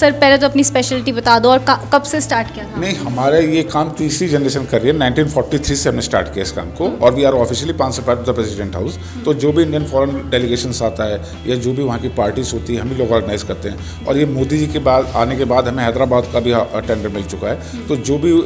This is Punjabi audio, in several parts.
सर पहले तो अपनी स्पेशलिटी बता दो और कब से स्टार्ट किया था? नहीं, हमारे ये काम तीसरी जनरेशन कर रही है। 1943 से हमने स्टार्ट किया इस काम को और we are officially sponsored by the president house. तो जो भी इंडियन फॉरेन डेलीगेशंस आता है या जो भी वहाँ की पार्टीज होती है हम ही लोग ऑर्गेनाइज करते हैं। और ये मोदी जी के बाद आने के बाद हमें हैदराबाद का भी टेंडर मिल चुका है। तो जो भी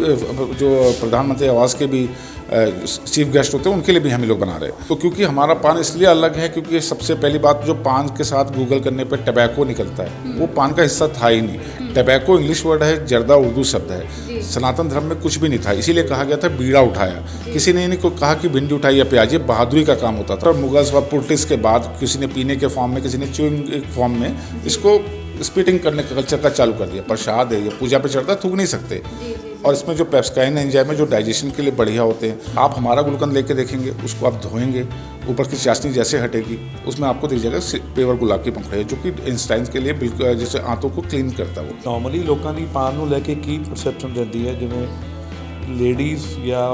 जो प्रधानमंत्री आवास के भी चीफ गेस्ट होते हैं उनके लिए भी हम लोग बना रहे हैं। तो क्योंकि हमारा पान इसलिए अलग है क्योंकि सबसे पहली बात, जो पान के साथ गूगल करने पे टबैको निकलता है वो पान का हिस्सा था ही नहीं। टबैको इंग्लिश वर्ड है, जर्दा उर्दू शब्द है। सनातन धर्म में कुछ भी नहीं था, इसीलिए कहा गया था बीड़ा उठाया। किसी ने नहीं कहा कि भिंडी उठाई या प्याज, ये बहादुरी का काम होता था। मुगल्स व पुर्तिस के बाद किसी ने पीने के फॉर्म में, किसी ने च्यूइंग फॉर्म में इसको स्पीटिंग करने का कल्चर का चालू कर दिया। प्रसाद है, ये पूजा पे चढ़ता है, थूक नहीं सकते। और इसमें जो पेप्सिकाइन एंजाइम है जो डाइजेशन के लिए बढ़िया होते हैं। आप हमारा गुलकंद लेके देखेंगे, उसको आप धोएंगे, ऊपर की चाशनी जैसे हटेगी उसमें आपको दिख जाएगा पेवर गुलाब की पंखुड़ी है जो कि इंस्टाइन के लिए बिल्कुल जैसे आंतों को क्लीन करता है। वो नॉर्मली लोगों की पान ਨੂੰ ਲੈ ਕੇ ਕੀ ਪਰਸੈਪਸ਼ਨ ਰਹਿੰਦੀ ਹੈ, ਜਿਵੇਂ ਲੇਡੀਜ਼ ਜਾਂ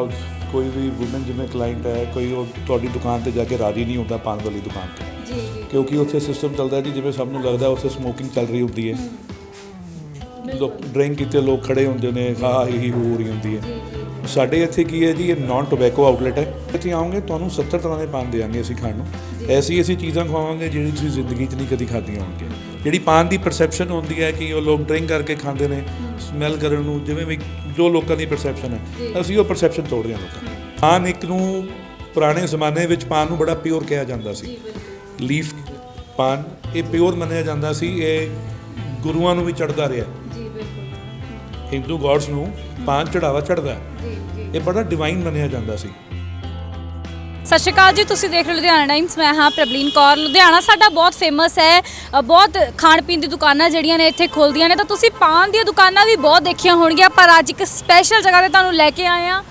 ਕੋਈ ਵੀ ਵੂਮਨ ਜਿਵੇਂ ਕਲਾਇੰਟ ਹੈ, ਕੋਈ ਉਹ ਤੁਹਾਡੀ ਦੁਕਾਨ ਤੇ ਜਾ ਕੇ ਰਾਜੀ ਨਹੀਂ ਹੁੰਦਾ ਪਾਨ ਵਾਲੀ ਦੁਕਾਨ ਤੇ, ਕਿਉਂਕਿ ਉੱਥੇ ਸਿਸਟਮ ਚੱਲਦਾ ਜੀ ਜਿਵੇਂ ਸਭ ਨੂੰ ਲੱਗਦਾ ਉੱਥੇ ਸਮੋਕਿੰਗ ਚੱਲ ਰਹੀ ਹੁੰਦੀ ਹੈ। ਲੋਕ ਡਰਿੰਕ ਕੀਤੇ ਲੋਕ ਖੜੇ ਹੁੰਦੇ ਨੇ, ਆਹ ਇਹੀ ਹੋ ਰਹੀ ਹੁੰਦੀ ਹੈ। ਸਾਡੇ ਇੱਥੇ ਕੀ ਹੈ ਜੀ, ਇਹ ਨਾਨ ਟੋਬੈਕੋ ਆਊਟਲੈਟ ਹੈ। ਇੱਥੇ ਆਓਗੇ ਤੁਹਾਨੂੰ 70 ਤਰ੍ਹਾਂ ਦੇ ਪਾਨ ਦੇਵਾਂਗੇ ਅਸੀਂ ਖਾਣ ਨੂੰ। ਐਸੀ ਚੀਜ਼ਾਂ ਖਵਾਵਾਂਗੇ ਜਿਹੜੀ ਤੁਸੀਂ ਜ਼ਿੰਦਗੀ 'ਚ ਨਹੀਂ ਕਦੀ ਖਾਧੀਆਂ ਹੋਣਗੀਆਂ। ਜਿਹੜੀ ਪਾਨ ਦੀ ਪਰਸੈਪਸ਼ਨ ਹੁੰਦੀ ਹੈ ਕਿ ਉਹ ਲੋਕ ਡਰਿੰਕ ਕਰਕੇ ਖਾਂਦੇ ਨੇ ਸਮੈਲ ਕਰਨ ਨੂੰ, ਜਿਵੇਂ ਵੀ ਜੋ ਲੋਕਾਂ ਦੀ ਪਰਸੈਪਸ਼ਨ ਹੈ ਅਸੀਂ ਉਹ ਪਰਸੈਪਸ਼ਨ ਤੋੜ ਰਹੇ ਹਾਂ ਲੋਕਾਂ ਦੀ। ਪਾਨ ਇੱਕ ਨੂੰ ਪੁਰਾਣੇ ਜ਼ਮਾਨੇ ਵਿੱਚ ਪਾਨ ਨੂੰ ਬੜਾ ਪਿਓਰ ਕਿਹਾ ਜਾਂਦਾ ਸੀ। ਲੀਫ ਪਾਨ ਇਹ ਪਿਓਰ ਮੰਨਿਆ ਜਾਂਦਾ ਸੀ, ਇਹ ਗੁਰੂਆਂ ਨੂੰ ਵੀ ਚੜ੍ਹਦਾ ਰਿਹਾ। ਹਿੰਦੂ ਗੋਡਸ ਨੂੰ ਪਾਨ ਚੜਾਵਾ ਚੜ੍ਹਦਾ, ਇਹ ਬੜਾ ਡਿਵਾਈਨ ਮੰਨਿਆ ਜਾਂਦਾ ਸੀ। ਸਤਿ ਸ਼੍ਰੀ ਅਕਾਲ ਜੀ, ਤੁਸੀਂ ਦੇਖ ਰਹੇ ਲੁਧਿਆਣਾ ਟਾਈਮਸ। ਮੈਂ ਹਾਂ ਪ੍ਰਬਲੀਨ ਕੌਰ। ਲੁਧਿਆਣਾ ਸਾਡਾ ਬਹੁਤ ਫੇਮਸ ਹੈ, ਬਹੁਤ ਖਾਣ ਪੀਣ ਦੀ ਦੁਕਾਨਾਂ ਜਿਹੜੀਆਂ ਨੇ ਇੱਥੇ ਖੁੱਲ੍ਹਦੀਆਂ ਨੇ, ਤਾਂ ਤੁਸੀਂ ਪਾਨ ਦੀਆਂ ਦੁਕਾਨਾਂ ਵੀ ਬਹੁਤ ਦੇਖੀਆਂ ਹੋਣਗੀਆਂ, ਪਰ ਅੱਜ ਇੱਕ ਸਪੈਸ਼ਲ ਜਗ੍ਹਾ 'ਤੇ ਤੁਹਾਨੂੰ ਲੈ ਕੇ ਆਏ ਹਾਂ।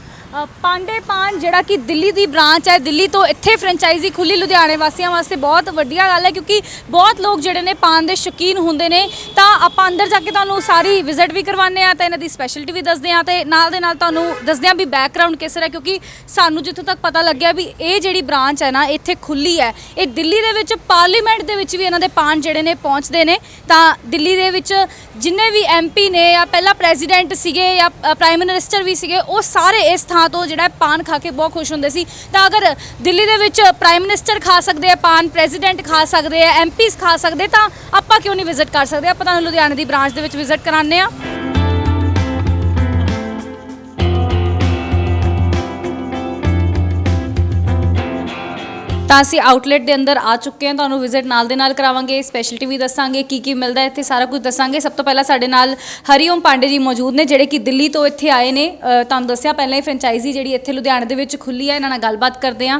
ਪਾਂਡੇ ਪਾਨ ਜਿਹੜਾ ਕਿ ਦਿੱਲੀ ਦੀ ਬ੍ਰਾਂਚ ਹੈ, ਦਿੱਲੀ ਤੋਂ ਇੱਥੇ ਫਰੈਂਚਾਈਜ਼ੀ ਖੁੱਲੀ ਲੁਧਿਆਣੇ ਵਾਸੀਆਂ ਵਾਸਤੇ ਬਹੁਤ ਵੱਡੀਆ ਗੱਲ ਹੈ, ਕਿਉਂਕਿ ਬਹੁਤ ਲੋਕ ਜਿਹੜੇ ਨੇ ਪਾਨ ਦੇ ਸ਼ੌਕੀਨ ਹੁੰਦੇ ਨੇ। ਤਾਂ ਆਪਾਂ ਅੰਦਰ ਜਾ ਕੇ ਤੁਹਾਨੂੰ ਸਾਰੀ ਵਿਜ਼ਿਟ ਵੀ ਕਰਵਾਉਂਦੇ ਹਾਂ, ਤਾਂ ਇਹਨਾਂ ਦੀ ਸਪੈਸ਼ਲਿਟੀ ਵੀ ਦੱਸਦੇ ਹਾਂ, ਅਤੇ ਨਾਲ ਦੇ ਨਾਲ ਤੁਹਾਨੂੰ ਦੱਸਦੇ ਹਾਂ ਵੀ ਬੈਕਗਰਾਊਂਡ ਕਿਸ ਤਰ੍ਹਾਂ, ਕਿਉਂਕਿ ਸਾਨੂੰ ਜਿੱਥੋਂ ਤੱਕ ਪਤਾ ਲੱਗਿਆ ਵੀ ਇਹ ਜਿਹੜੀ ਬ੍ਰਾਂਚ ਹੈ ਨਾ ਇੱਥੇ ਖੁੱਲੀ ਹੈ, ਇਹ ਦਿੱਲੀ ਦੇ ਵਿੱਚ ਪਾਰਲੀਮੈਂਟ ਦੇ ਵਿੱਚ ਵੀ ਇਹਨਾਂ ਦੇ ਪਾਨ ਜਿਹੜੇ ਨੇ ਪਹੁੰਚਦੇ ਨੇ। ਤਾਂ ਦਿੱਲੀ ਦੇ ਵਿੱਚ ਜਿੰਨੇ ਵੀ MP ਨੇ ਜਾਂ ਪਹਿਲਾਂ ਪ੍ਰੈਜ਼ੀਡੈਂਟ ਸੀਗੇ ਜਾਂ ਪ੍ਰਾਈਮ ਮਿਨਿਸਟਰ ਵੀ ਸੀਗੇ, ਉਹ ਸਾਰੇ ਇਸ ਥਾਂ ਤੋਂ ਜਿਹੜਾ ਪਾਨ ਖਾ ਕੇ ਬਹੁਤ ਖੁਸ਼ ਹੁੰਦੇ ਸੀ। ਤਾਂ ਅਗਰ ਦਿੱਲੀ ਦੇ ਵਿੱਚ ਪ੍ਰਾਈਮ ਮਿਨਿਸਟਰ ਖਾ ਸਕਦੇ ਆ ਪਾਨ, ਪ੍ਰੈਜ਼ੀਡੈਂਟ ਖਾ ਸਕਦੇ ਆ, MPs ਖਾ ਸਕਦੇ, ਤਾਂ ਆਪਾਂ ਕਿਉਂ ਨਹੀਂ ਵਿਜ਼ਿਟ ਕਰ ਸਕਦੇ। ਆਪਾਂ ਤੁਹਾਨੂੰ ਲੁਧਿਆਣੇ ਦੀ ਬ੍ਰਾਂਚ ਦੇ ਵਿੱਚ ਵਿਜ਼ਿਟ ਕਰਾਉਂਦੇ ਹਾਂ। ਤਾਂ ਅਸੀਂ ਆਊਟਲੈਟ ਦੇ ਅੰਦਰ ਆ ਚੁੱਕੇ ਹਾਂ, ਤੁਹਾਨੂੰ ਵਿਜ਼ਿਟ ਨਾਲ ਦੇ ਨਾਲ ਕਰਾਵਾਂਗੇ, ਸਪੈਸ਼ਲਿਟੀ ਵੀ ਦੱਸਾਂਗੇ ਕੀ ਮਿਲਦਾ ਇੱਥੇ, ਸਾਰਾ ਕੁਝ ਦੱਸਾਂਗੇ। ਸਭ ਤੋਂ ਪਹਿਲਾਂ ਸਾਡੇ ਨਾਲ ਹਰੀਓਮ ਪਾਂਡੇ ਜੀ ਮੌਜੂਦ ਨੇ, ਜਿਹੜੇ ਕਿ ਦਿੱਲੀ ਤੋਂ ਇੱਥੇ ਆਏ ਨੇ। ਤੁਹਾਨੂੰ ਦੱਸਿਆ ਪਹਿਲਾਂ ਹੀ ਫਰੈਂਚਾਈਜ਼ੀ ਜਿਹੜੀ ਇੱਥੇ ਲੁਧਿਆਣੇ ਦੇ ਵਿੱਚ ਖੁੱਲੀ ਹੈ, ਇਹਨਾਂ ਨਾਲ ਗੱਲਬਾਤ ਕਰਦੇ ਹਾਂ।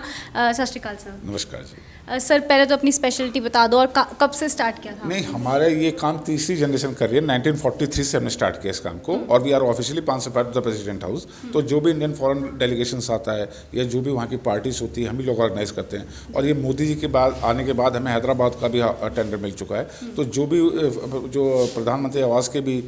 ਸਤਿ ਸ਼੍ਰੀ ਅਕਾਲ ਸਰ। नमस्कार जी। सर पहले तो अपनी स्पेशलिटी बता दो और कब से स्टार्ट किया था? नहीं, हमारे ये काम तीसरी जनरेशन कर रही है। 1943 से हमने स्टार्ट किया इस काम को और we are officially sponsored by the president house. तो जो भी इंडियन फॉरेन डेलीगेशंस आता है या जो भी वहाँ की पार्टीज होती है हम ही लोग ऑर्गेनाइज करते हैं। और ये मोदी जी के बाद आने के बाद हमें हैदराबाद का भी टेंडर मिल चुका है। तो जो भी जो प्रधानमंत्री आवास के भी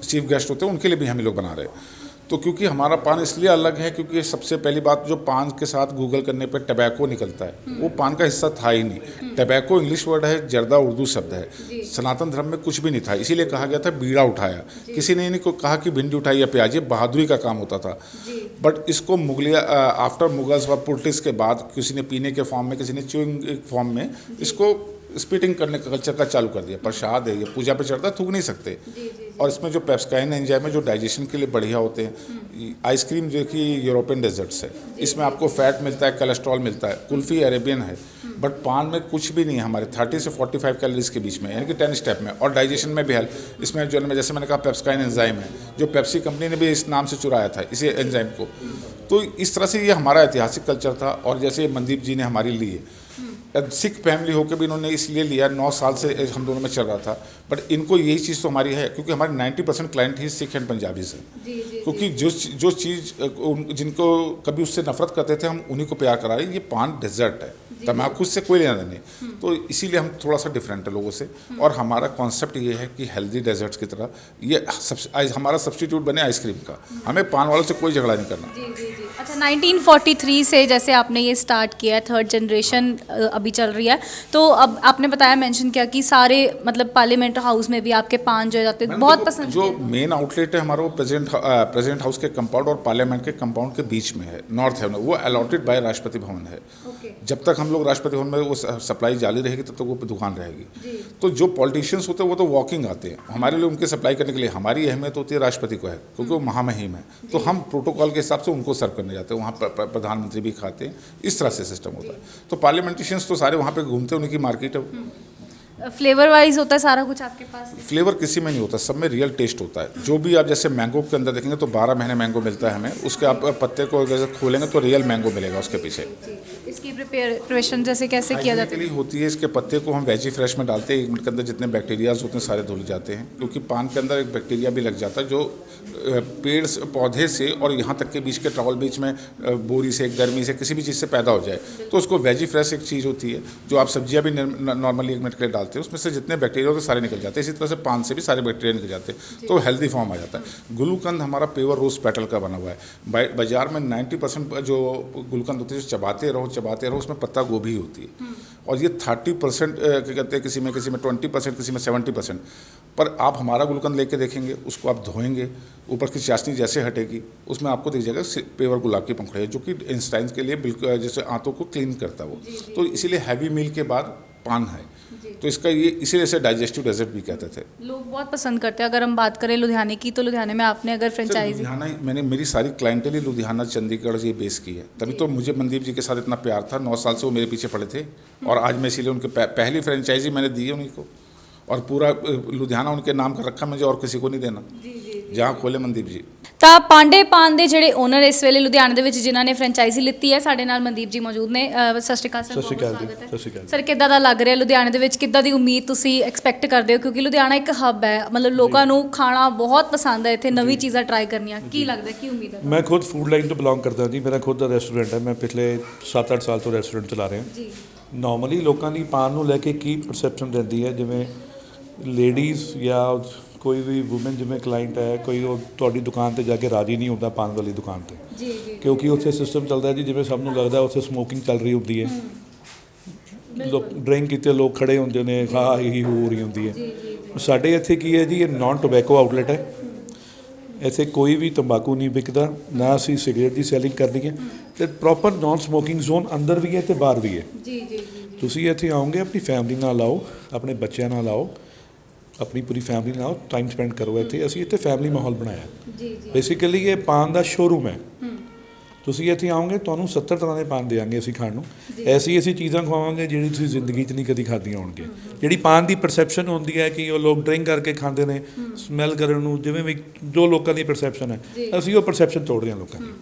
चीफ गेस्ट होते हैं उनके लिए भी हम ही लोग बना रहे हैं। तो क्योंकि हमारा पान इसलिए अलग है क्योंकि सबसे पहली बात, जो पान के साथ गूगल करने पे टबैको निकलता है वो पान का हिस्सा था ही नहीं। टबैको इंग्लिश वर्ड है, जर्दा उर्दू शब्द है। सनातन धर्म में कुछ भी नहीं था, इसीलिए कहा गया था बीड़ा उठाया। किसी ने नहीं कहा कि भिंडी उठाई या प्याज, ये बहादुरी का काम होता था। बट इसको मुगलिया आफ्टर मुगल्स व पुर्तिस के बाद किसी ने पीने के फॉर्म में, किसी ने च्यूइंग फॉर्म में इसको स्पीटिंग करने का कल्चर का चालू कर दिया। प्रसाद है, ये पूजा पे चढ़ता है, थूक नहीं सकते। और इसमें जो पेप्सिकाइन एंजाइम है जो डाइजेशन के लिए बढ़िया होते हैं। आइसक्रीम जो कि यूरोपियन डेजर्ट्स है, इसमें आपको फैट मिलता है, कोलेस्ट्रॉल मिलता है। कुल्फ़ी अरेबियन है, बट पान में कुछ भी नहीं है हमारे 30 से 45 कैलोरीज के बीच में, यानी कि 10 स्टेप में। और डाइजेशन में भी हेल्प, इसमें जो जैसे मैंने कहा पेप्सिकाइन एंजाइम है, जो पेप्सी कंपनी ने भी इस नाम से चुराया था इसी एंजाइम को। तो इस तरह से ये हमारा ऐतिहासिक कल्चर था। और जैसे मनदीप जी ने हमारे लिए सिख फैमिली होकर भी इन्होंने इसलिए लिया, 9 साल से हम दोनों में चल रहा था। बट इनको यही चीज़ तो हमारी है क्योंकि हमारे 90% client he Sikh and Punjabis हैं। क्योंकि जो चीज़ जिनको कभी उससे नफरत करते थे हम उन्हीं को प्यार करा रहे। ये पान डेजर्ट है, तम्बाकू से कोई लेना नहीं। तो इसीलिए हम थोड़ा सा डिफरेंट है लोगों से। और हमारा कॉन्सेप्ट ये है कि हेल्दी डेजर्ट्स की तरह ये हमारा सब्स्टिट्यूट बने आइसक्रीम का। हमें पान वालों से कोई झगड़ा नहीं करना। अच्छा, अच्छा, 1943 से जैसे आपने ये स्टार्ट किया है, थर्ड जनरेशन अभी चल रही है, तो अब आपने बताया, मेंशन किया कि सारे मतलब पार्लियामेंट हाउस में भी आपके पान जो है जाते हैं, बहुत पसंद जो किए। मेन आउटलेट है हमारा वो प्रेसिडेंट हाउस के कंपाउंड और पार्लियामेंट के कंपाउंड के बीच में है, नॉर्थ है, वो अलॉटेड बाय राष्ट्रपति भवन है। जब तक हम लोग राष्ट्रपति भवन में वो सप्लाई जारी रहेगी तब तक वो दुकान रहेगी। तो जो पॉलिटिशियंस होते हैं वो तो वॉकिंग आते हैं, हमारे लिए उनके सप्लाई करने के लिए हमारी अहमियत होती है राष्ट्रपति को है, क्योंकि वो महामहिम है, तो हम प्रोटोकॉल के हिसाब से उनको सर्व करने जाते हैं, वहाँ प्रधानमंत्री भी खाते हैं, इस तरह से सिस्टम होता है। तो पार्लियामेंटिशियंस तो सारे वहाँ पे घूमते हैं, उनकी मार्केट है। फ्लेवर वाइज होता है सारा कुछ आपके पास? फ्लेवर किसी में नहीं होता, सब में रियल टेस्ट होता है। जो भी आप जैसे मैंगो के अंदर देखेंगे तो 12 महीने मैंगो मिलता है हमें, उसके आप पत्ते को जैसे खोलेंगे तो रियल मैंगो मिलेगा उसके पीछे। इसकी प्रिपरेशन जैसे कैसे किया जाता है? होती है, इसके पत्ते को हम वेजी फ्रेश में डालते हैं, 1 मिनट के अंदर जितने बैक्टीरियाज होते हैं सारे धुल जाते हैं, क्योंकि पान के अंदर एक बैक्टीरिया भी लग जाता है जो पेड़ से, पौधे से और यहाँ तक के बीच के ट्रॉल बीच में बोरी से, गर्मी से, किसी भी चीज़ से पैदा हो जाए तो उसको वेजी फ्रेश एक चीज़ होती है जो आप सब्जियाँ भी नॉर्मली 1 मिनट के लिए डालते हैं, उसमें से जितने बैक्टीरिया होते हैं सारे निकल जाते हैं। इसी तरह से पान से भी सारे बैक्टीरिया निकल जाते हैं, तो हेल्दी फॉर्म आ जाता है। गुलकंद हमारा प्योर रोज पेटल का बना हुआ है। बाजार में 90% जो गुलकंद होती है जो चबाते रहो उसमें पत्ता गोभी होती है, और ये 30% क्या कहते हैं, किसी में 20%, किसी में 70%। पर आप हमारा गुलकंद लेके देखेंगे, उसको आप धोएंगे, ऊपर की चाशनी जैसे हटेगी उसमें आपको दिख जाएगा पेवर गुलाब की पंखुड़ी है, जो कि इंस्टाइन्स के लिए बिल्कुल जैसे आंतों को क्लीन करता है वो। तो इसीलिए हैवी मील के बाद पान है, तो इसका ये इसीलिए इसे डाइजेस्टिव डेजर्ट भी कहते थे। लोग बहुत पसंद करते हैं। अगर हम बात करें लुधियाने की, तो लुधियाने में आपने अगर फ्रेंचाइजी, लुधियाना मैंने मेरी सारी क्लाइंटेल ही लुधियाना चंडीगढ़ ये बेस की है, तभी तो मुझे मनदीप जी के साथ इतना प्यार था। 9 साल से वो मेरे पीछे पड़े थे, और आज मैं इसीलिए उनके पहली फ्रेंचाइजी मैंने दी है उन्हीं को, और पूरा लुधियाना उनके नाम का रखा, मुझे और किसी को नहीं देना, जहाँ खोले मनदीप जी। ਤਾਂ ਪਾਂਡੇ ਪਾਨ ਦੇ ਜਿਹੜੇ ਓਨਰ ਇਸ ਵੇਲੇ ਲੁਧਿਆਣੇ ਦੇ ਵਿੱਚ ਜਿਨ੍ਹਾਂ ਨੇ ਫਰੈਂਚਾਈਜ਼ੀ ਲਿੱਤੀ ਹੈ, ਸਾਡੇ ਨਾਲ ਮਨਦੀਪ ਜੀ ਮੌਜੂਦ ਨੇ। ਸਤਿ ਸ਼੍ਰੀ ਅਕਾਲ ਸਰ, ਬਹੁਤ ਸਵਾਗਤ ਹੈ। ਸਤਿ ਸ਼੍ਰੀ ਅਕਾਲ ਸਰ, ਕਿੱਦਾਂ ਦਾ ਲੱਗ ਰਿਹਾ ਲੁਧਿਆਣੇ ਦੇ ਵਿੱਚ? ਕਿੱਦਾਂ ਦੀ ਉਮੀਦ ਤੁਸੀਂ ਐਕਸਪੈਕਟ ਕਰਦੇ ਹੋ? ਕਿਉਂਕਿ ਲੁਧਿਆਣਾ ਇੱਕ ਹੱਬ ਹੈ, ਮਤਲਬ ਲੋਕਾਂ ਨੂੰ ਖਾਣਾ ਬਹੁਤ ਪਸੰਦ ਹੈ, ਇੱਥੇ ਨਵੀਂ ਚੀਜ਼ਾਂ ਟਰਾਈ ਕਰਨੀਆਂ। ਕੀ ਲੱਗਦਾ, ਕੀ ਉਮੀਦ ਹੈ? ਮੈਂ ਖੁਦ ਫੂਡ ਲਾਈਨ ਤੋਂ ਬਿਲੋਂਗ ਕਰਦਾ ਜੀ, ਮੇਰਾ ਖੁਦ ਦਾ ਰੈਸਟੋਰੈਂਟ ਹੈ, ਮੈਂ ਪਿਛਲੇ 7-8 ਸਾਲ ਤੋਂ ਰੈਸਟੋਰੈਂਟ ਚਲਾ ਰਿਹਾ ਜੀ। ਨਾਰਮਲੀ ਲੋਕਾਂ ਦੀ ਪਾਨ ਨੂੰ ਲੈ ਕੇ ਕੀ ਪਰਸੈਪਸ਼ਨ ਰਹਿੰਦੀ ਹੈ, ਜਿਵੇਂ ਲੇਡੀਜ਼ ਜਾਂ ਕੋਈ ਵੀ ਵੂਮਨ ਜਿਵੇਂ ਕਲਾਇੰਟ ਹੈ, ਕੋਈ ਉਹ ਤੁਹਾਡੀ ਦੁਕਾਨ ਤੇ ਜਾ ਕੇ ਰਾਜੀ ਨਹੀਂ ਹੁੰਦਾ ਪਾਨ ਵਾਲੀ ਦੁਕਾਨ ਤੇ, ਜੀ ਜੀ, ਕਿਉਂਕਿ ਉੱਥੇ ਸਿਸਟਮ ਚੱਲਦਾ ਜੀ, ਜਿਵੇਂ ਸਭ ਨੂੰ ਲੱਗਦਾ ਉੱਥੇ ਸਮੋਕਿੰਗ ਚੱਲ ਰਹੀ ਹੁੰਦੀ ਹੈ, ਲੋਕ ਡਰਿੰਕ ਕੀਤੇ ਲੋਕ ਖੜੇ ਹੁੰਦੇ ਨੇ, ਖਾ ਇਹੀ ਹੋ ਰਹੀ ਹੁੰਦੀ ਹੈ। ਸਾਡੇ ਇੱਥੇ ਕੀ ਹੈ ਜੀ, ਇਹ ਨਾਨ ਟੋਬੈਕੋ ਆਊਟਲੈਟ ਹੈ, ਇੱਥੇ ਕੋਈ ਵੀ ਤੰਬਾਕੂ ਨਹੀਂ ਵਿਕਦਾ, ਨਾ ਅਸੀਂ ਸਿਗਰਟ ਦੀ ਸੈਲਿੰਗ ਕਰਨੀ ਹੈ, ਤੇ ਪ੍ਰੋਪਰ ਨਾਨ ਸਮੋਕਿੰਗ ਜ਼ੋਨ ਅੰਦਰ ਵੀ ਹੈ ਤੇ ਬਾਹਰ ਵੀ ਹੈ। ਜੀ ਜੀ, ਤੁਸੀਂ ਇੱਥੇ ਆਓਗੇ, ਆਪਣੀ ਫੈਮਿਲੀ ਨਾਲ ਆਓ, ਆਪਣੇ ਬੱਚਿਆਂ ਨਾਲ ਆਓ, ਆਪਣੀ ਪੂਰੀ ਫੈਮਿਲੀ ਨਾਲ ਟਾਈਮ ਸਪੈਂਡ ਕਰੋ ਇੱਥੇ। ਅਸੀਂ ਇੱਥੇ ਫੈਮਿਲੀ ਮਾਹੌਲ ਬਣਾਇਆ ਜੀ ਜੀ। ਬੇਸਿਕਲੀ ਇਹ ਪਾਨ ਦਾ ਸ਼ੋਰੂਮ ਹੈ। ਤੁਸੀਂ ਇੱਥੇ ਆਓਗੇ, ਤੁਹਾਨੂੰ 70 ਤਰ੍ਹਾਂ ਦੇ ਪਾਨ ਦੇਵਾਂਗੇ ਅਸੀਂ ਖਾਣ ਨੂੰ, ਐਸੀ ਚੀਜ਼ਾਂ ਖਵਾਵਾਂਗੇ ਜਿਹੜੀ ਤੁਸੀਂ ਜ਼ਿੰਦਗੀ 'ਚ ਨਹੀਂ ਕਦੀ ਖਾਧੀਆਂ ਹੋਣਗੀਆਂ। ਜਿਹੜੀ ਪਾਨ ਦੀ ਪਰਸੈਪਸ਼ਨ ਹੁੰਦੀ ਹੈ ਕਿ ਉਹ ਲੋਕ ਡਰਿੰਕ ਕਰਕੇ ਖਾਂਦੇ ਨੇ, ਸਮੈਲ ਕਰਨ ਨੂੰ, ਜਿਵੇਂ ਵੀ ਜੋ ਲੋਕਾਂ ਦੀ ਪਰਸੈਪਸ਼ਨ ਹੈ, ਅਸੀਂ ਉਹ ਪਰਸੈਪਸ਼ਨ ਤੋੜ ਰਹੇ ਹਾਂ ਲੋਕਾਂ ਦੀ।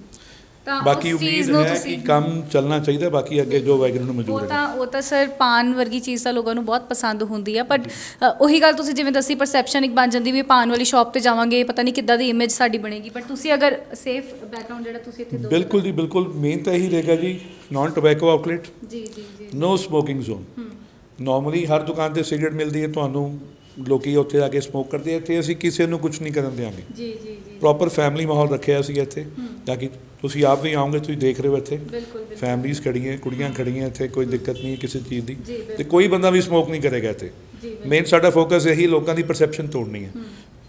ਬਾਕੀ ਉਮੀਦ ਹੈ ਕਿ ਕੰਮ ਚੱਲਣਾ ਚਾਹੀਦਾ, ਬਾਕੀ ਅੱਗੇ ਜੋ ਵਾਹਿਗੁਰੂ ਨੂੰ ਮਨਜ਼ੂਰ ਹੈ। ਉਹ ਤਾਂ ਸਰ ਪਾਨ ਵਰਗੀ ਚੀਜ਼ ਤਾਂ ਲੋਕਾਂ ਨੂੰ ਬਹੁਤ ਪਸੰਦ ਹੁੰਦੀ ਆ, ਬਟ ਉਹੀ ਗੱਲ ਤੁਸੀਂ ਜਿਵੇਂ ਦੱਸੀ, ਪਰਸੈਪਸ਼ਨ ਇੱਕ ਬਣ ਜਾਂਦੀ ਵੀ ਪਾਨ ਵਾਲੀ ਸ਼ਾਪ ਤੇ ਜਾਵਾਂਗੇ, ਪਤਾ ਨਹੀਂ ਕਿੱਦਾਂ ਦੀ ਇਮੇਜ ਸਾਡੀ ਬਣੇਗੀ। ਬਟ ਤੁਸੀਂ ਅਗਰ ਸੇਫ ਬੈਕਗ੍ਰਾਉਂਡ ਜਿਹੜਾ ਤੁਸੀਂ ਇੱਥੇ ਦੋ, ਬਿਲਕੁਲ ਜੀ ਬਿਲਕੁਲ, ਮੇਨ ਤਾਂ ਇਹੀ ਰਹੇਗਾ ਜੀ, ਨਾਨ ਟੋਬੈਕੋ ਆਊਟਲੈਟ, ਜੀ ਜੀ ਜੀ, ਨੋ ਸਮੋਕਿੰਗ ਜ਼ੋਨ। ਨਾਰਮਲੀ ਹਰ ਦੁਕਾਨ ਤੇ ਸਿਗਰਟ ਮਿਲਦੀ ਹੈ ਤੁਹਾਨੂੰ, ਲੋਕੀ ਉੱਥੇ ਆ ਕੇ ਸਮੋਕ ਕਰਦੇ ਆ, ਇੱਥੇ ਅਸੀਂ ਕਿਸੇ ਨੂੰ ਕੁਝ ਨਹੀਂ ਕਰਨ ਦਿਆਂਗੇ। ਜੀ ਜੀ ਜੀ, ਪ੍ਰੋਪਰ ਫੈਮਿਲੀ ਮਾਹੌਲ ਰੱਖਿਆ ਅਸੀਂ ਇੱਥੇ, ਤਾਂ ਕਿ ਤੁਸੀਂ ਆਪ ਵੀ ਆਓਗੇ, ਤੁਸੀਂ ਦੇਖ ਰਹੇ ਹੋ ਇੱਥੇ ਫੈਮਿਲੀਜ਼ ਖੜੀਆਂ, ਕੁੜੀਆਂ ਖੜੀਆਂ, ਇੱਥੇ ਕੋਈ ਦਿੱਕਤ ਨਹੀਂ ਕਿਸੇ ਚੀਜ਼ ਦੀ, ਤੇ ਕੋਈ ਬੰਦਾ ਵੀ ਸਮੋਕ ਨਹੀਂ ਕਰੇਗਾ ਇੱਥੇ। ਮੇਨ ਸਾਡਾ ਫੋਕਸ ਇਹੀ ਲੋਕਾਂ ਦੀ ਪਰਸੈਪਸ਼ਨ ਤੋੜਨੀ ਹੈ।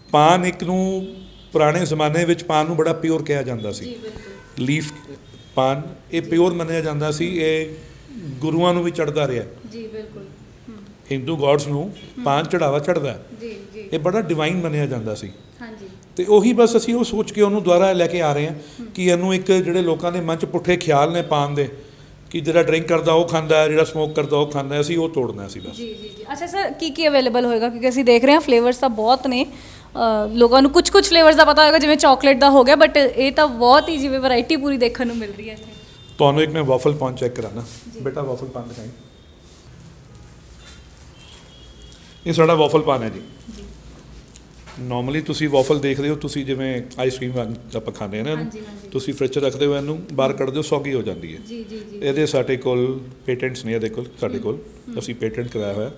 ਪਾਨ ਇੱਕ ਨੂੰ ਪੁਰਾਣੇ ਜ਼ਮਾਨੇ ਵਿੱਚ ਪਾਨ ਨੂੰ ਬੜਾ ਪਿਓਰ ਕਿਹਾ ਜਾਂਦਾ ਸੀ, ਲੀਫ ਪਾਨ, ਇਹ ਪਿਓਰ ਮੰਨਿਆ ਜਾਂਦਾ ਸੀ, ਇਹ ਗੁਰੂਆਂ ਨੂੰ ਵੀ ਚੜ੍ਹਦਾ ਰਿਹਾ। ਜੀ ਬਿਲਕੁਲ, ਹਿੰਦੂ ਗੋਡਸ ਨੂੰ ਪਾਨ ਚੜਾਵਾ ਚੜ੍ਹਦਾ, ਇਹ ਬੜਾ ਡਿਵਾਈਨ ਮੰਨਿਆ ਜਾਂਦਾ ਸੀ। ਤੇ ਉਹੀ ਬਸ ਅਸੀਂ ਉਹ ਸੋਚ ਕੇ ਉਹਨੂੰ ਦੁਬਾਰਾ ਲੈ ਕੇ ਆ ਰਹੇ ਹਾਂ ਕਿ ਇਹਨੂੰ ਇੱਕ ਜਿਹੜੇ ਲੋਕਾਂ ਦੇ ਮਨ 'ਚ ਪੁੱਠੇ ਖਿਆਲ ਨੇ ਪਾਨ ਦੇ, ਕਿ ਜਿਹੜਾ ਡਰਿੰਕ ਕਰਦਾ ਉਹ ਖਾਂਦਾ, ਜਿਹੜਾ ਸਮੋਕ ਕਰਦਾ ਉਹ ਖਾਂਦਾ, ਅਸੀਂ ਉਹ ਤੋੜਨਾ ਸੀ ਬਸ। ਜੀ ਜੀ ਜੀ। ਅੱਛਾ ਸਰ, ਕੀ ਅਵੇਲੇਬਲ ਹੋਏਗਾ? ਕਿਉਂਕਿ ਅਸੀਂ ਦੇਖ ਰਹੇ ਹਾਂ ਫਲੇਵਰਸ ਤਾਂ ਬਹੁਤ ਨੇ, ਲੋਕਾਂ ਨੂੰ ਕੁਝ ਫਲੇਵਰਸ ਦਾ ਪਤਾ ਹੋਏਗਾ, ਜਿਵੇਂ ਚਾਕਲੇਟ ਦਾ ਹੋ ਗਿਆ, ਬਟ ਇਹ ਤਾਂ ਬਹੁਤ ਹੀ ਜਿਵੇਂ ਵੈਰਾਈਟੀ ਪੂਰੀ ਦੇਖਣ ਨੂੰ ਮਿਲ ਰਹੀ ਹੈ ਇੱਥੇ। ਤੁਹਾਨੂੰ ਇੱਕ ਮੈਂ ਵਾਫਲ ਪਾਨ ਚੈੱਕ ਕਰਾਣਾ ਬੇਟਾ, ਵਾਫਲ ਪਾਨ ਦਿਖਾਈ। ਇਹ ਸਾਡਾ ਵਾਫਲ ਪਾਨ ਹੈ ਜੀ। ਨਾਰਮਲੀ ਤੁਸੀਂ ਵਾਫਲ ਦੇਖਦੇ ਹੋ, ਤੁਸੀਂ ਜਿਵੇਂ ਆਈਸਕ੍ਰੀਮ ਆਪਾਂ ਖਾਂਦੇ ਹਾਂ ਨਾ, ਤੁਸੀਂ ਫ੍ਰਿਜ 'ਚ ਰੱਖਦੇ ਹੋ, ਇਹਨੂੰ ਬਾਹਰ ਕੱਢਦੇ ਹੋ, ਸੌਗੀ ਹੋ ਜਾਂਦੀ ਹੈ। ਇਹਦੇ ਸਾਡੇ ਕੋਲ ਪੇਟੈਂਟਸ ਨੇ, ਇਹਦੇ ਕੋਲ ਸਾਡੇ ਕੋਲ ਅਸੀਂ ਪੇਟੈਂਟ ਕਰਾਇਆ ਹੋਇਆ,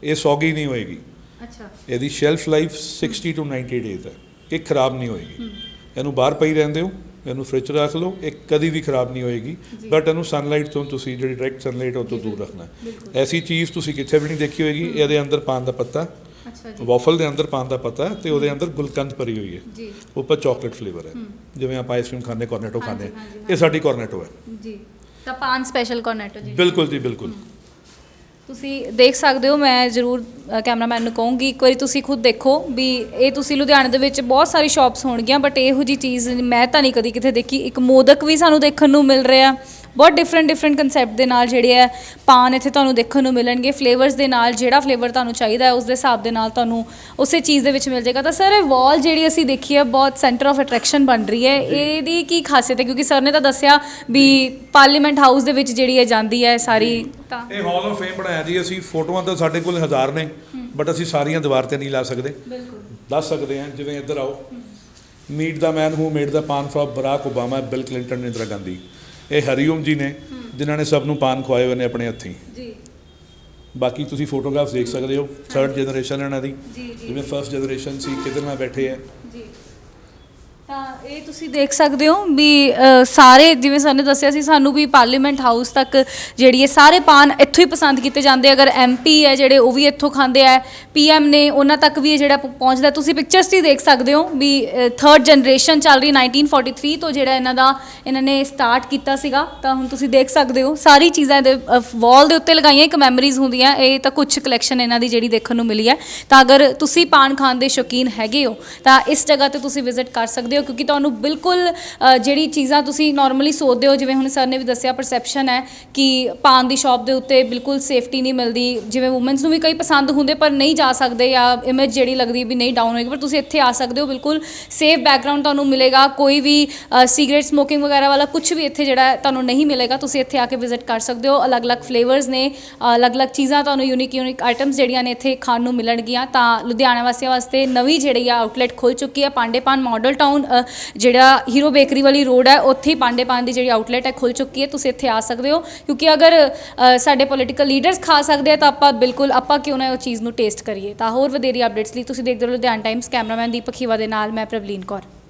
ਇਹ ਸੌਗੀ ਨਹੀਂ ਹੋਏਗੀ। ਅੱਛਾ, ਇਹਦੀ ਸ਼ੈਲਫ ਲਾਈਫ 60 to 90 ਡੇਜ਼ ਹੈ, ਇਹ ਖਰਾਬ ਨਹੀਂ ਹੋਏਗੀ। ਇਹਨੂੰ ਬਾਹਰ ਪਈ ਰਹਿੰਦੇ ਹੋ, ਇਹਨੂੰ ਫ੍ਰਿਜ 'ਚ ਰੱਖ ਲਓ, ਇਹ ਕਦੀ ਵੀ ਖਰਾਬ ਨਹੀਂ ਹੋਏਗੀ। ਬਟ ਇਹਨੂੰ ਸਨਲਾਈਟ ਤੋਂ ਤੁਸੀਂ ਜਿਹੜੀ ਡਾਇਰੈਕਟ ਸਨਲਾਈਟ ਉਹ ਤੋਂ ਦੂਰ ਰੱਖਣਾ। ਐਸੀ ਚੀਜ਼ ਤੁਸੀਂ ਕਿੱਥੇ ਵੀ ਨਹੀਂ ਦੇਖੀ ਹੋਏਗੀ। ਇਹਦੇ ਅੰਦਰ ਪਾਨ ਦਾ ਪੱਤਾ, ਵਾਫਲ ਦੇ ਅੰਦਰ ਪਾਨ ਦਾ ਪੱਤਾ ਤੇ ਉਹਦੇ ਅੰਦਰ ਗੁਲਕੰਦ ਭਰੀ ਹੋਈ ਹੈ, ਉੱਪਰ ਚਾਕਲੇਟ ਫਲੇਵਰ ਹੈ। ਜਿਵੇਂ ਆਪਾਂ ਆਈਸਕ੍ਰੀਮ ਖਾਂਦੇ ਕੋਰਨੇਟੋ ਖਾਂਦੇ, ਇਹ ਸਾਡੀ ਕੋਰਨੇਟੋ ਹੈ ਜੀ। ਤਾਂ ਪਾਨ ਸਪੈਸ਼ਲ ਕੋਰਨੇਟੋ ਜੀ, ਬਿਲਕੁਲ ਜੀ ਬਿਲਕੁਲ। ਤੁਸੀਂ ਦੇਖ ਸਕਦੇ ਹੋ। ਮੈਂ ਜ਼ਰੂਰ ਕੈਮਰਾਮੈਨ ਨੂੰ ਕਹੂੰਗੀ ਇੱਕ ਵਾਰੀ ਤੁਸੀਂ ਖੁਦ ਦੇਖੋ ਵੀ ਇਹ ਤੁਸੀਂ ਲੁਧਿਆਣੇ ਦੇ ਵਿੱਚ ਬਹੁਤ ਸਾਰੀ ਸ਼ਾਪਸ ਹੋਣਗੀਆਂ ਬਟ ਇਹੋ ਜੀ ਚੀਜ਼ ਮੈਂ ਤਾਂ ਨਹੀਂ ਕਦੀ ਕਿਤੇ ਦੇਖੀ। ਇੱਕ ਮੋਦਕ ਵੀ ਸਾਨੂੰ ਦੇਖਣ ਨੂੰ ਮਿਲ ਰਿਹਾ, ਬਹੁਤ ਡਿਫਰੈਂਟ ਕੰਸੈਪਟ ਦੇ ਨਾਲ ਜਿਹੜੇ ਹੈ ਪਾਨ ਇੱਥੇ ਤੁਹਾਨੂੰ ਦੇਖਣ ਨੂੰ ਮਿਲਣਗੇ। ਫਲੇਵਰਸ ਦੇ ਨਾਲ ਜਿਹੜਾ ਫਲੇਵਰ ਤੁਹਾਨੂੰ ਚਾਹੀਦਾ ਹੈ ਉਸ ਦੇ ਹਿਸਾਬ ਦੇ ਨਾਲ ਤੁਹਾਨੂੰ ਉਸੇ ਚੀਜ਼ ਦੇ ਵਿੱਚ ਮਿਲ ਜਾਏਗਾ। ਤਾਂ ਸਰ ਇਹ ਵਾਲ ਜਿਹੜੀ ਅਸੀਂ ਦੇਖੀ ਹੈ ਬਹੁਤ ਸੈਂਟਰ ਆਫ ਅਟਰੈਕਸ਼ਨ ਬਣ ਰਹੀ ਹੈ, ਇਹਦੀ ਕੀ ਖਾਸੀਅਤ ਹੈ? ਕਿਉਂਕਿ ਸਰ ਨੇ ਤਾਂ ਦੱਸਿਆ ਵੀ ਪਾਰਲੀਮੈਂਟ ਹਾਊਸ ਦੇ ਵਿੱਚ ਜਿਹੜੀ ਹੈ ਜਾਂਦੀ ਹੈ ਸਾਰੀ। ਤਾਂ ਇਹ ਹਾਲ ਆਫ ਫੇਮ ਬਣਾਇਆ ਜੀ ਅਸੀਂ। ਫੋਟੋਆਂ ਤਾਂ ਸਾਡੇ ਕੋਲ 1000 ਨੇ ਬਟ ਅਸੀਂ ਸਾਰੀਆਂ ਦੀਵਾਰ ਤੇ ਨਹੀਂ ਲਾ ਸਕਦੇ। ਦੱਸ ਸਕਦੇ ਹਾਂ, ਜਿਵੇਂ ਇੱਧਰ ਆਓ, meet the man who made the paan for Barack Obama, Bill Clinton, Indira Gandhi. ਇਹ ਹਰੀਓਮ ਜੀ ਨੇ ਜਿਨ੍ਹਾਂ ਨੇ ਸਭ ਨੂੰ ਪਾਨ ਖਵਾਏ ਹੋਏ ਨੇ ਆਪਣੇ ਹੱਥੀਂ ਜੀ। ਬਾਕੀ ਤੁਸੀਂ ਫੋਟੋਗ੍ਰਾਫਸ ਦੇਖ ਸਕਦੇ ਹੋ। 3rd ਜਨਰੇਸ਼ਨ ਇਹਨਾਂ ਦੀ, ਜਿਵੇਂ 1st ਜਨਰੇਸ਼ਨ ਸੀ ਕਿਧਰ ਨਾਲ ਬੈਠੇ ਹੈ ਜੀ। ਤਾਂ ਇਹ ਤੁਸੀਂ ਦੇਖ ਸਕਦੇ ਹੋ ਵੀ ਸਾਰੇ ਜਿਵੇਂ ਸਰ ਨੇ ਦੱਸਿਆ ਸੀ ਸਾਨੂੰ ਵੀ ਪਾਰਲੀਮੈਂਟ ਹਾਊਸ ਤੱਕ ਜਿਹੜੀ ਹੈ ਸਾਰੇ ਪਾਨ ਇੱਥੋਂ ਹੀ ਪਸੰਦ ਕੀਤੇ ਜਾਂਦੇ। ਅਗਰ MP ਹੈ ਜਿਹੜੇ ਉਹ ਵੀ ਇੱਥੋਂ ਖਾਂਦੇ ਆ, PM ਨੇ ਉਹਨਾਂ ਤੱਕ ਵੀ ਇਹ ਜਿਹੜਾ ਪਹੁੰਚਦਾ। ਤੁਸੀਂ ਪਿਕਚਰਸ 'ਚ ਹੀ ਦੇਖ ਸਕਦੇ ਹੋ ਵੀ 3rd ਜਨਰੇਸ਼ਨ ਚੱਲ ਰਹੀ 1943 ਤੋਂ ਜਿਹੜਾ ਇਹਨਾਂ ਨੇ ਸਟਾਰਟ ਕੀਤਾ ਸੀਗਾ। ਤਾਂ ਹੁਣ ਤੁਸੀਂ ਦੇਖ ਸਕਦੇ ਹੋ ਸਾਰੀ ਚੀਜ਼ਾਂ ਦੇ ਵਾਲ ਦੇ ਉੱਤੇ ਲਗਾਈਆਂ, ਇੱਕ ਮੈਮਰੀਜ਼ ਹੁੰਦੀਆਂ। ਇਹ ਤਾਂ ਕੁਝ ਕਲੈਕਸ਼ਨ ਇਹਨਾਂ ਦੀ ਜਿਹੜੀ ਦੇਖਣ ਨੂੰ ਮਿਲੀ ਹੈ। ਤਾਂ ਅਗਰ ਤੁਸੀਂ ਪਾਨ ਖਾਣ ਦੇ ਸ਼ੌਕੀਨ ਹੈਗੇ ਹੋ ਤਾਂ ਇਸ ਜਗ੍ਹਾ 'ਤੇ ਤੁਸੀਂ ਵਿਜ਼ਿਟ ਕਰ ਸਕਦੇ ਹੋ, ਕਿਉਂਕਿ ਤੁਹਾਨੂੰ ਬਿਲਕੁਲ ਜਿਹੜੀ ਚੀਜ਼ਾਂ ਤੁਸੀਂ ਨਾਰਮਲੀ ਸੋਚਦੇ ਹੋ, ਜਿਵੇਂ ਹੁਣ ਸਰ ਨੇ ਵੀ ਦੱਸਿਆ ਪਰਸੈਪਸ਼ਨ ਹੈ ਕਿ ਪਾਨ ਦੀ ਸ਼ਾਪ ਦੇ ਉੱਤੇ ਬਿਲਕੁਲ ਸੇਫਟੀ ਨਹੀਂ ਮਿਲਦੀ। ਜਿਵੇਂ ਵੂਮਨਸ ਨੂੰ ਵੀ ਕਈ ਪਸੰਦ ਹੁੰਦੇ ਪਰ ਨਹੀਂ ਜਾ ਸਕਦੇ ਜਾਂ ਇਮੇਜ ਜਿਹੜੀ ਲੱਗਦੀ ਵੀ ਨਹੀਂ ਡਾਊਨ ਹੋਏਗੀ, ਪਰ ਤੁਸੀਂ ਇੱਥੇ ਆ ਸਕਦੇ ਹੋ। ਬਿਲਕੁਲ ਸੇਫ ਬੈਕਗਰਾਊਂਡ ਤੁਹਾਨੂੰ ਮਿਲੇਗਾ, ਕੋਈ ਵੀ ਸਿਗਰਟ ਸਮੋਕਿੰਗ ਵਗੈਰਾ ਵਾਲਾ ਕੁਝ ਵੀ ਇੱਥੇ ਜਿਹੜਾ ਤੁਹਾਨੂੰ ਨਹੀਂ ਮਿਲੇਗਾ। ਤੁਸੀਂ ਇੱਥੇ ਆ ਕੇ ਵਿਜ਼ਿਟ ਕਰ ਸਕਦੇ ਹੋ। ਅਲੱਗ-ਅਲੱਗ ਫਲੇਵਰਸ ਨੇ, ਅਲੱਗ-ਅਲੱਗ ਚੀਜ਼ਾਂ ਤੁਹਾਨੂੰ ਯੂਨੀਕ ਆਈਟਮਸ ਜਿਹੜੀਆਂ ਨੇ ਇੱਥੇ ਖਾਣ ਨੂੰ ਮਿਲਣਗੀਆਂ। ਤਾਂ ਲੁਧਿਆਣਾ ਵਾਸੀਆਂ ਵਾਸਤੇ ਨਵੀਂ ਜਿਹੜੀ ਆ ਆਊਟਲੈਟ ਖੁੱਲ੍ਹ ਚੁੱਕੀ ਹੈ। ਪਾਂਡੇ ਪਾਨ ਮਾਡਲ ਟਾਊਨ ਜਿਹੜਾ ਹੀਰੋ ਬੇਕਰੀ ਵਾਲੀ ਰੋਡ ਹੈ ਉੱਥੇ ਹੀ ਪਾਂਡੇ ਪਾਨ ਦੀ ਜਿਹੜੀ ਆਊਟਲੈਟ ਹੈ ਖੁੱਲ੍ਹ ਚੁੱਕੀ ਹੈ। ਤੁਸੀਂ ਇੱਥੇ ਆ ਸਕਦੇ ਹੋ, ਕਿਉਂਕਿ ਅਗਰ ਸਾਡੇ ਪੋਲੀਟੀਕਲ ਲੀਡਰਸ ਖਾ ਸਕਦੇ ਆ ਤਾਂ ਆਪਾਂ ਕਿਉਂ ਨਾ ਉਹ ਚੀਜ਼ ਨੂੰ ਟੇਸਟ ਕਰੀਏ। ਤਾਂ ਹੋਰ ਵਧੇਰੀ ਅਪਡੇਟਸ ਲਈ ਤੁਸੀਂ ਦੇਖਦੇ ਰਹੋ ਲੁਧਿਆਣਾ ਟਾਈਮਸ। ਕੈਮਰਾਮੈਨ ਦੀਪਕ ਖੀਵਾ ਦੇ ਨਾਲ ਮੈਂ ਪ੍ਰਬਲੀਨ ਕੌਰ।